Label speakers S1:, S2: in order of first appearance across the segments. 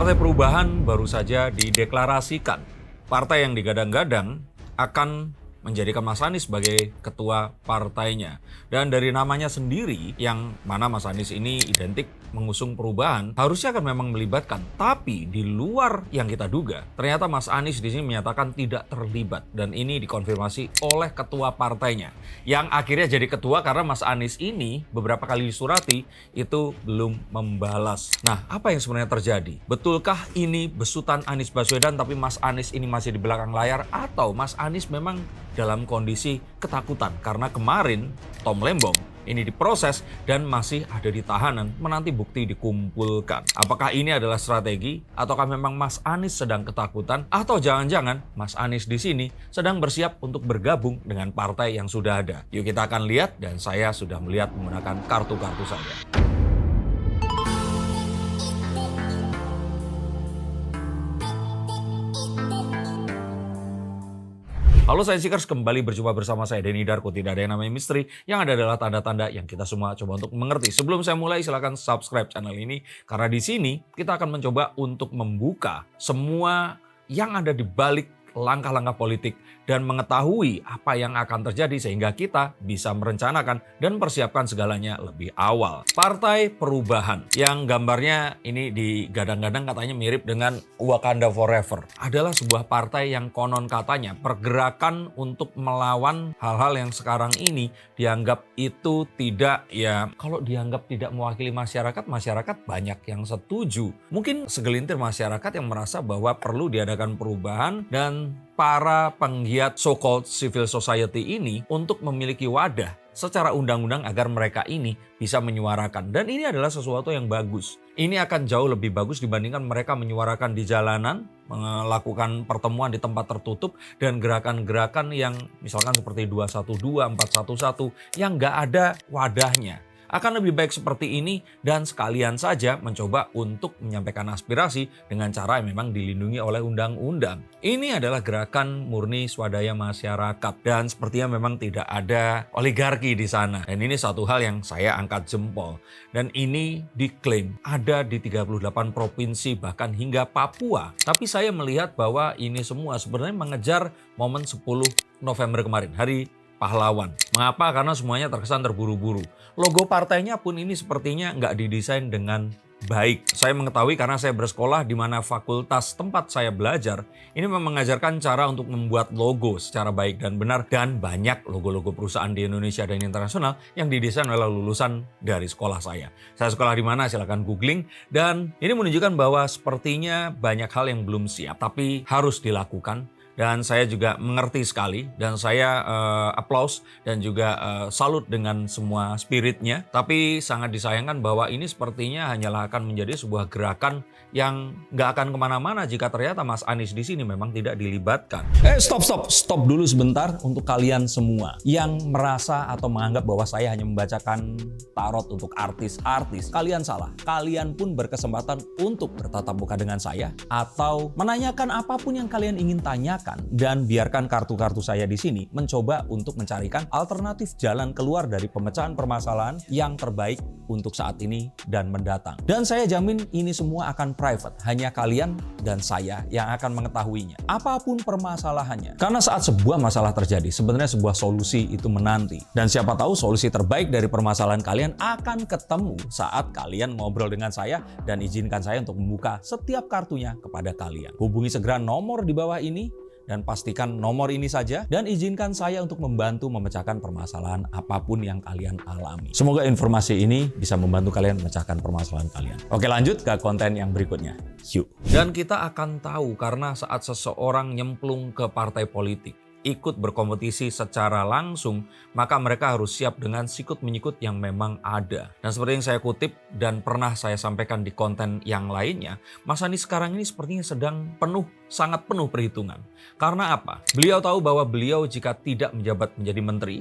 S1: Partai Perubahan baru saja dideklarasikan. Partai yang digadang-gadang akan menjadikan Mas Anies sebagai ketua partainya. Dan dari namanya sendiri, yang mana Mas Anies ini identik mengusung perubahan, harusnya akan memang melibatkan. Tapi di luar yang kita duga, ternyata Mas Anies di sini menyatakan tidak terlibat. Dan ini dikonfirmasi oleh ketua partainya. Yang akhirnya jadi ketua karena Mas Anies ini beberapa kali disurati itu belum membalas. Nah, apa yang sebenarnya terjadi? Betulkah ini besutan Anies Baswedan tapi Mas Anies ini masih di belakang layar? Atau Mas Anies memang dalam kondisi ketakutan karena kemarin Tom Lembong ini diproses dan masih ada di tahanan menanti bukti dikumpulkan. Apakah ini adalah strategi ataukah memang Mas Anies sedang ketakutan atau jangan-jangan Mas Anies di sini sedang bersiap untuk bergabung dengan partai yang sudah ada? Yuk kita akan lihat, dan saya sudah melihat menggunakan kartu-kartu saya. Halo saya Seekers, kembali berjumpa bersama saya Denny Darko. Tidak ada yang namanya misteri, yang ada adalah tanda-tanda yang kita semua coba untuk mengerti. Sebelum saya mulai, silakan subscribe channel ini, karena di sini kita akan mencoba untuk membuka semua yang ada di balik langkah-langkah politik dan mengetahui apa yang akan terjadi sehingga kita bisa merencanakan dan persiapkan segalanya lebih awal. Partai Perubahan yang gambarnya ini digadang-gadang katanya mirip dengan Wakanda Forever adalah sebuah partai yang konon katanya pergerakan untuk melawan hal-hal yang sekarang ini dianggap itu tidak, ya kalau dianggap tidak mewakili masyarakat, masyarakat banyak yang setuju. Mungkin segelintir masyarakat yang merasa bahwa perlu diadakan perubahan dan para penggiat so-called civil society ini untuk memiliki wadah secara undang-undang agar mereka ini bisa menyuarakan. Dan ini adalah sesuatu yang bagus. Ini akan jauh lebih bagus dibandingkan mereka menyuarakan di jalanan, melakukan pertemuan di tempat tertutup, dan gerakan-gerakan yang misalkan seperti 212, 411 yang nggak ada wadahnya. Akan lebih baik seperti ini dan sekalian saja mencoba untuk menyampaikan aspirasi dengan cara yang memang dilindungi oleh undang-undang. Ini adalah gerakan murni swadaya masyarakat dan sepertinya memang tidak ada oligarki di sana. Dan ini satu hal yang saya angkat jempol. Dan ini diklaim ada di 38 provinsi bahkan hingga Papua. Tapi saya melihat bahwa ini semua sebenarnya mengejar momen 10 November kemarin, Hari Pahlawan. Mengapa? Karena semuanya terkesan terburu-buru. Logo partainya pun ini sepertinya nggak didesain dengan baik. Saya mengetahui karena saya bersekolah di mana fakultas tempat saya belajar ini memang mengajarkan cara untuk membuat logo secara baik dan benar, dan banyak logo-logo perusahaan di Indonesia dan internasional yang didesain oleh lulusan dari sekolah saya. Saya sekolah di mana? Silakan googling, dan ini menunjukkan bahwa sepertinya banyak hal yang belum siap tapi harus dilakukan. Dan saya juga mengerti sekali dan saya applause dan juga salut dengan semua spiritnya. Tapi sangat disayangkan bahwa ini sepertinya hanyalah akan menjadi sebuah gerakan yang nggak akan kemana-mana jika ternyata Mas Anies di sini memang tidak dilibatkan. Stop dulu sebentar untuk kalian semua yang merasa atau menganggap bahwa saya hanya membacakan tarot untuk artis-artis. Kalian salah. Kalian pun berkesempatan untuk bertatap muka dengan saya atau menanyakan apapun yang kalian ingin tanyakan. Dan biarkan kartu-kartu saya di sini mencoba untuk mencarikan alternatif jalan keluar dari pemecahan permasalahan yang terbaik untuk saat ini dan mendatang. Dan saya jamin ini semua akan private, hanya kalian dan saya yang akan mengetahuinya. Apapun permasalahannya. Karena saat sebuah masalah terjadi, sebenarnya sebuah solusi itu menanti. Dan siapa tahu solusi terbaik dari permasalahan kalian akan ketemu saat kalian ngobrol dengan saya, dan izinkan saya untuk membuka setiap kartunya kepada kalian. Hubungi segera nomor di bawah ini dan pastikan nomor ini saja, dan izinkan saya untuk membantu memecahkan permasalahan apapun yang kalian alami. Semoga informasi ini bisa membantu kalian memecahkan permasalahan kalian. Oke, lanjut ke konten yang berikutnya. Yuk. Dan kita akan tahu karena saat seseorang nyemplung ke partai politik, ikut berkompetisi secara langsung, maka mereka harus siap dengan sikut-menyikut yang memang ada. Dan seperti yang saya kutip dan pernah saya sampaikan di konten yang lainnya, Mas Anies sekarang ini sepertinya sedang sangat penuh perhitungan. Karena apa? Beliau tahu bahwa beliau jika tidak menjabat menjadi menteri,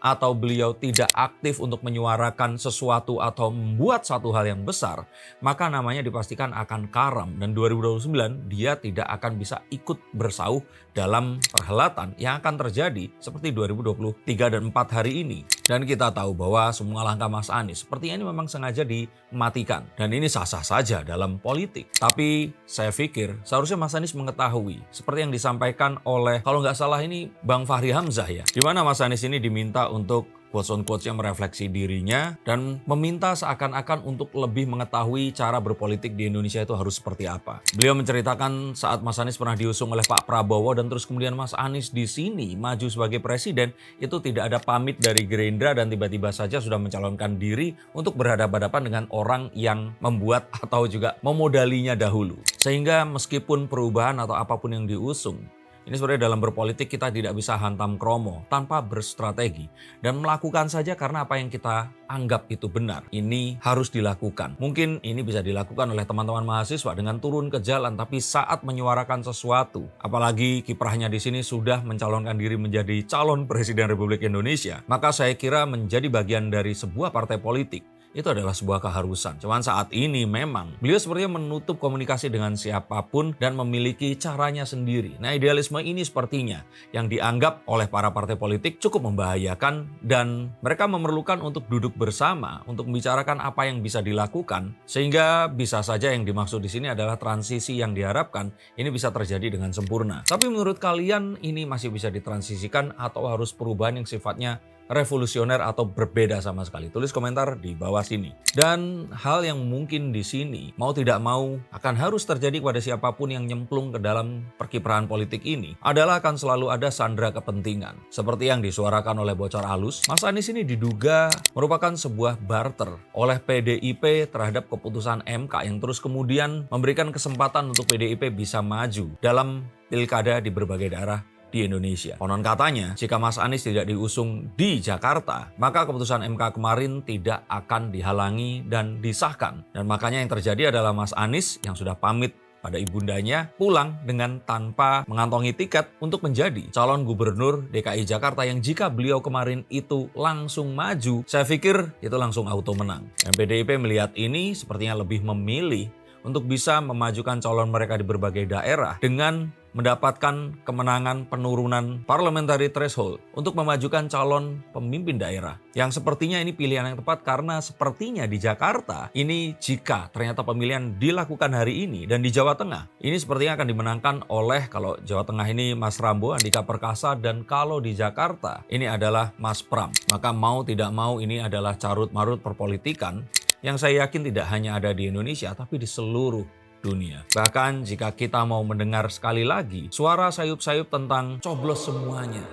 S1: atau beliau tidak aktif untuk menyuarakan sesuatu atau membuat satu hal yang besar, maka namanya dipastikan akan karam. Dan 2029 dia tidak akan bisa ikut bersauh dalam perhelatan yang akan terjadi seperti 2023 dan 4 hari ini. Dan kita tahu bahwa semua langkah Mas Anies sepertinya ini memang sengaja dimatikan. Dan ini sah-sah saja dalam politik. Tapi saya pikir seharusnya Mas Anies mengetahui seperti yang disampaikan oleh, kalau nggak salah ini Bang Fahri Hamzah ya, di mana Mas Anies ini diminta untuk quotes on quotes yang merefleksi dirinya dan meminta seakan-akan untuk lebih mengetahui cara berpolitik di Indonesia itu harus seperti apa. Beliau menceritakan saat Mas Anies pernah diusung oleh Pak Prabowo dan terus kemudian Mas Anies di sini maju sebagai presiden, itu tidak ada pamit dari Gerindra dan tiba-tiba saja sudah mencalonkan diri untuk berhadapan-hadapan dengan orang yang membuat atau juga memodalinya dahulu. Sehingga meskipun perubahan atau apapun yang diusung, ini sebenarnya dalam berpolitik kita tidak bisa hantam kromo tanpa berstrategi dan melakukan saja karena apa yang kita anggap itu benar. Ini harus dilakukan. Mungkin ini bisa dilakukan oleh teman-teman mahasiswa dengan turun ke jalan, tapi saat menyuarakan sesuatu, apalagi kiprahnya di sini sudah mencalonkan diri menjadi calon presiden Republik Indonesia, maka saya kira menjadi bagian dari sebuah partai politik itu adalah sebuah keharusan. Cuman saat ini memang beliau sepertinya menutup komunikasi dengan siapapun dan memiliki caranya sendiri. Nah, idealisme ini sepertinya yang dianggap oleh para partai politik cukup membahayakan dan mereka memerlukan untuk duduk bersama untuk membicarakan apa yang bisa dilakukan sehingga bisa saja yang dimaksud di sini adalah transisi yang diharapkan ini bisa terjadi dengan sempurna. Tapi menurut kalian ini masih bisa ditransisikan atau harus perubahan yang sifatnya revolusioner atau berbeda sama sekali? Tulis komentar di bawah sini. Dan hal yang mungkin di sini mau tidak mau akan harus terjadi kepada siapapun yang nyemplung ke dalam perkipraan politik ini adalah akan selalu ada sandera kepentingan. Seperti yang disuarakan oleh Bocor Alus, Mas Anies ini diduga merupakan sebuah barter oleh PDIP terhadap keputusan MK yang terus kemudian memberikan kesempatan untuk PDIP bisa maju dalam pilkada di berbagai daerah di Indonesia. Konon katanya, jika Mas Anies tidak diusung di Jakarta, maka keputusan MK kemarin tidak akan dihalangi dan disahkan. Dan makanya yang terjadi adalah Mas Anies yang sudah pamit pada ibundanya pulang dengan tanpa mengantongi tiket untuk menjadi calon gubernur DKI Jakarta yang jika beliau kemarin itu langsung maju, saya pikir itu langsung auto menang. Dan PDIP melihat ini sepertinya lebih memilih untuk bisa memajukan calon mereka di berbagai daerah dengan mendapatkan kemenangan penurunan parliamentary threshold untuk memajukan calon pemimpin daerah. Yang sepertinya ini pilihan yang tepat karena sepertinya di Jakarta ini jika ternyata pemilihan dilakukan hari ini dan di Jawa Tengah ini sepertinya akan dimenangkan oleh, kalau Jawa Tengah ini Mas Rambo, Andika Perkasa, dan kalau di Jakarta ini adalah Mas Pram. Maka mau tidak mau ini adalah carut-marut perpolitikan yang saya yakin tidak hanya ada di Indonesia tapi di seluruh dunia. Bahkan jika kita mau mendengar sekali lagi suara sayup-sayup tentang coblos semuanya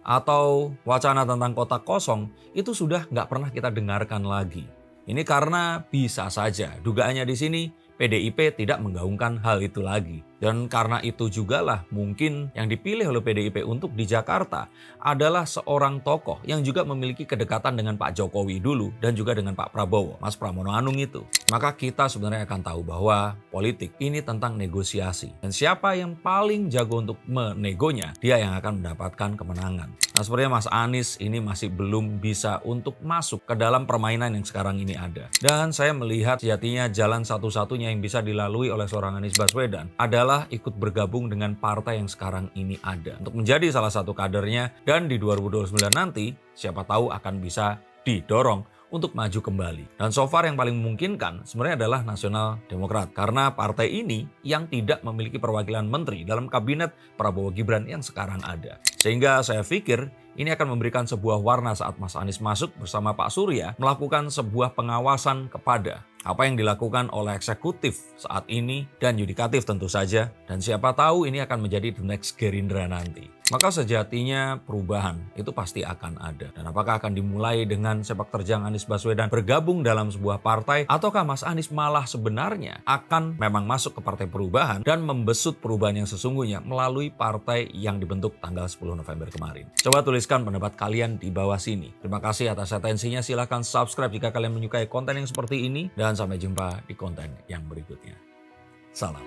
S1: atau wacana tentang kotak kosong, itu sudah nggak pernah kita dengarkan lagi. Ini karena bisa saja dugaannya di sini PDIP tidak menggaungkan hal itu lagi. Dan karena itu jugalah mungkin yang dipilih oleh PDIP untuk di Jakarta adalah seorang tokoh yang juga memiliki kedekatan dengan Pak Jokowi dulu dan juga dengan Pak Prabowo, Mas Pramono Anung itu. Maka kita sebenarnya akan tahu bahwa politik ini tentang negosiasi. Dan siapa yang paling jago untuk menegonya, dia yang akan mendapatkan kemenangan. Nah, sebenarnya Mas Anies ini masih belum bisa untuk masuk ke dalam permainan yang sekarang ini ada. Dan saya melihat sejatinya jalan satu-satunya yang bisa dilalui oleh seorang Anies Baswedan adalah ikut bergabung dengan partai yang sekarang ini ada untuk menjadi salah satu kadernya, dan di 2029 nanti siapa tahu akan bisa didorong untuk maju kembali. Dan so far yang paling memungkinkan sebenarnya adalah Nasional Demokrat karena partai ini yang tidak memiliki perwakilan menteri dalam kabinet Prabowo Gibran yang sekarang ada. Sehingga saya pikir ini akan memberikan sebuah warna saat Mas Anies masuk bersama Pak Surya melakukan sebuah pengawasan kepada apa yang dilakukan oleh eksekutif saat ini dan yudikatif tentu saja. Dan siapa tahu ini akan menjadi the next Gerindra nanti. Maka sejatinya perubahan itu pasti akan ada. Dan apakah akan dimulai dengan sepak terjang Anies Baswedan bergabung dalam sebuah partai, ataukah Mas Anies malah sebenarnya akan memang masuk ke partai perubahan dan membesut perubahan yang sesungguhnya melalui partai yang dibentuk tanggal 10 November kemarin. Coba tuliskan pendapat kalian di bawah sini. Terima kasih atas atensinya. Silahkan subscribe jika kalian menyukai konten yang seperti ini. Dan sampai jumpa di konten yang berikutnya. Salam.